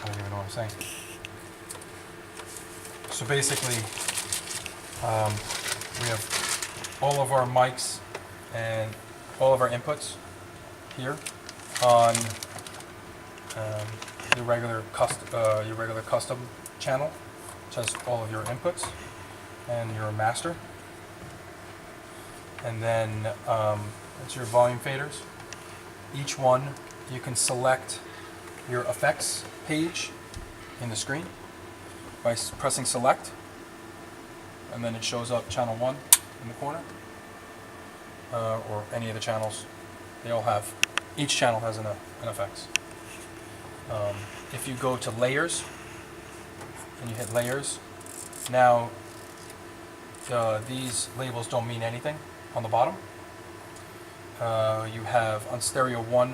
I don't even know what I'm saying. So basically, we have all of our mics and all of our inputs here on your regular custom channel, which has all of your inputs and your master. And then it's your volume faders. Each one, you can select your effects page in the screen by pressing select, and then it shows up channel 1 in the corner, or any of the channels. They all have, each channel has an effects. If you go to layers and you hit layers, now these labels don't mean anything on the bottom. You have on stereo 1,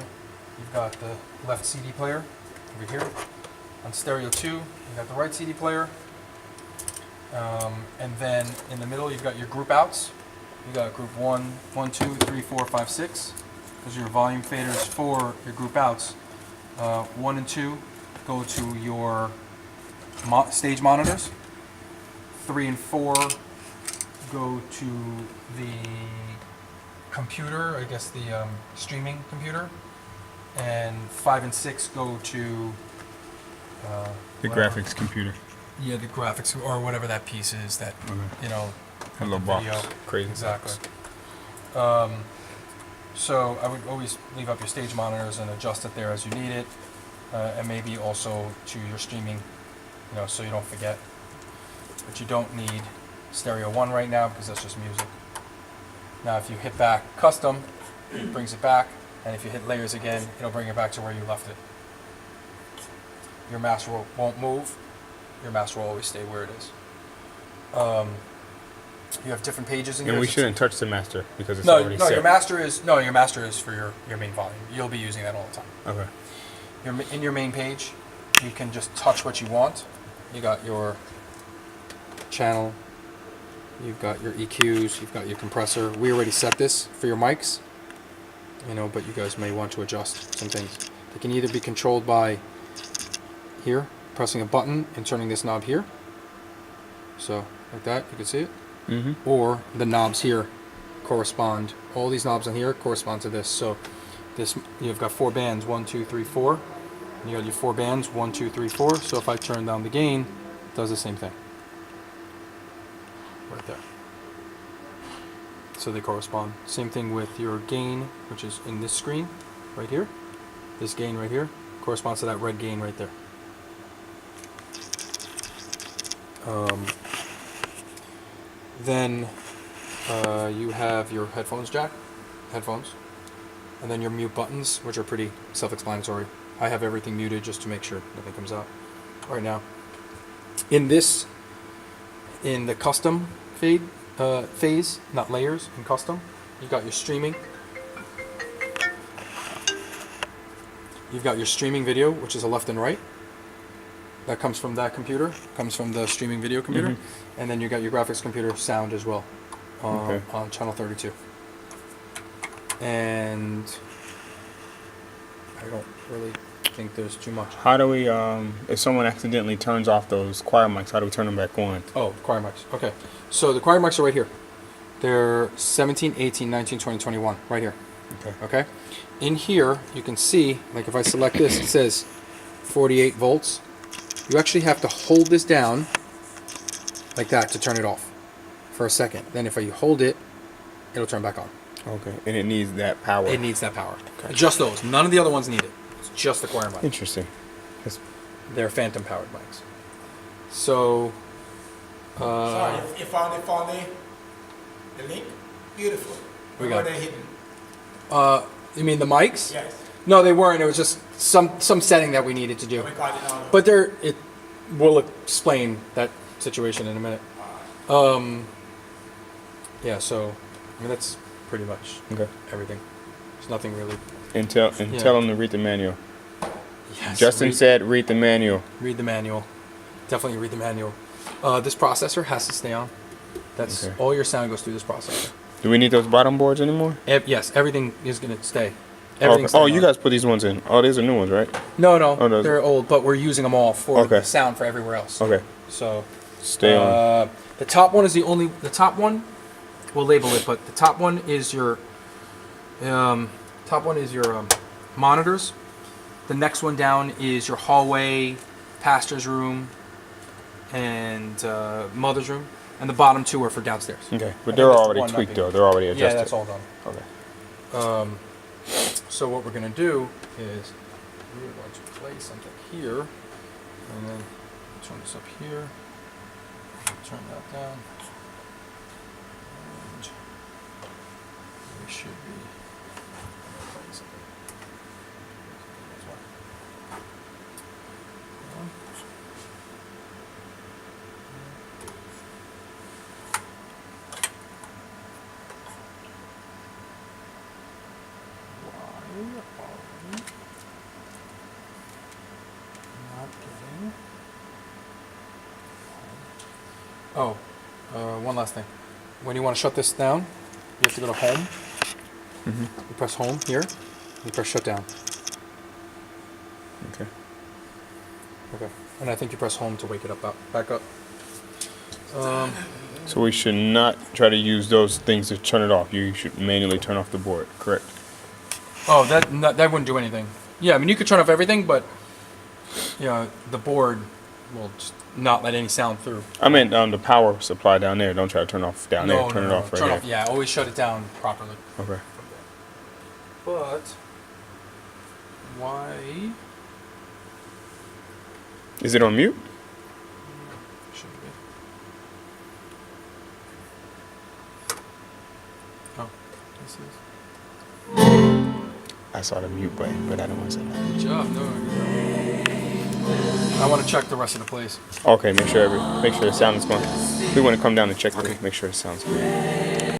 you've got the left CD player over here. On stereo 2, you got the right CD player. And then in the middle, you've got your group outs. You got group 1, 2, 3, 4, 5, 6. Those are your volume faders for your group outs. 1 and 2 go to your stage monitors. 3 and 4 go to the computer, I guess the streaming computer. And 5 and 6 go to the graphics computer. Yeah, the graphics or whatever that piece is that you know. A little box, crazy. Exactly. So I would always leave up your stage monitors and adjust it there as you need it, and maybe also to your streaming, you know, so you don't forget. But you don't need stereo 1 right now because that's just music. Now, if you hit back custom, it brings it back, and if you hit layers again, it'll bring it back to where you left it. Your master won't move. Your master will always stay where it is. You have different pages in here. And we shouldn't touch the master because it's already set. Your master is for your main volume. You'll be using that all the time. Okay. In your main page, you can just touch what you want. You got your channel, you've got your EQs, you've got your compressor. We already set this for your mics, you know, but you guys may want to adjust some things. They can either be controlled by here, pressing a button and turning this knob here. So like that, you can see it. Or the knobs here correspond. All these knobs on here correspond to this. So this, you've got 4 bands, 1, 2, 3, 4. And you got your 4 bands, 1, 2, 3, 4. So if I turn down the gain, it does the same thing. Right there. So they correspond. Same thing with your gain, which is in this screen right here. This gain right here corresponds to that red gain right there. Then you have your headphones jack, and then your mute buttons, which are pretty self-explanatory. I have everything muted just to make sure nothing comes out. Right now, in the custom phase, not layers, in custom, you got your streaming. You've got your streaming video, which is a left and right. That comes from that computer, comes from the streaming video computer. And then you got your graphics computer sound as well on channel 32. And I don't really think there's too much. How do we, if someone accidentally turns off those choir mics, how do we turn them back on? Oh, choir mics. Okay. So the choir mics are right here. They're 17, 18, 19, 20, 21, right here. Okay. In here, you can see, like if I select this, it says 48 volts. You actually have to hold this down like that to turn it off for a second. Then if you hold it, it'll turn back on. Okay. And it needs that power. It needs that power. Okay. Just those. None of the other ones need it. It's just the choir mic. Interesting. They're phantom powered mics. So Sorry, you found the link? Beautiful. We Where got were they hidden? you mean the mics? Yes. No, they weren't. It was just some setting that we needed to do. We got it now. But we'll explain that situation in a minute. Yeah, so I mean that's pretty much everything. There's nothing really. And tell them to read the manual. Yes, Justin said read the manual. Read the manual. Definitely read the manual. This processor has to stay on. That's all your sound goes through this processor. Do we need those bottom boards anymore? Yes, everything is going to stay. Everything's Oh, staying you on. guys put these ones in. Oh, these are new ones, right? No, no, Oh, those- they're old, but we're using them all for Okay. the sound for everywhere else. Okay. So Stay on. the top one is the top one. We'll label it, but the top one is your monitors. The next one down is your hallway, pastor's room, and mother's room, and the bottom two are for downstairs. Okay, but I they're think that's already one, not tweaked big. though. They're already adjusted. Yeah, that's all done. Okay. So what we're gonna do is we're going to place something here, and then turn this up here, turn that down, and we should be. Oh, one last thing. When you want to shut this down, you have to go to home. You press home here. You press shut down. Okay. Okay. And I think you press home to wake it up, back up. So we should not try to use those things to turn it off. You should manually turn off the board, correct? Oh, that wouldn't do anything. Yeah, I mean you could turn off everything, but the board will just not let any sound through. I meant the power supply down there. Don't try to turn off down there. Turn it off right turn here. off. Yeah, always shut it down properly. Okay. But why? Is it on mute? Should be. Oh, this is. I saw the mute button, but I don't want to say that. Good job. No, good job. I want to check the rest of the place. Okay, make sure the sound is going. We want to come down and check. Okay. Make sure the sound's good.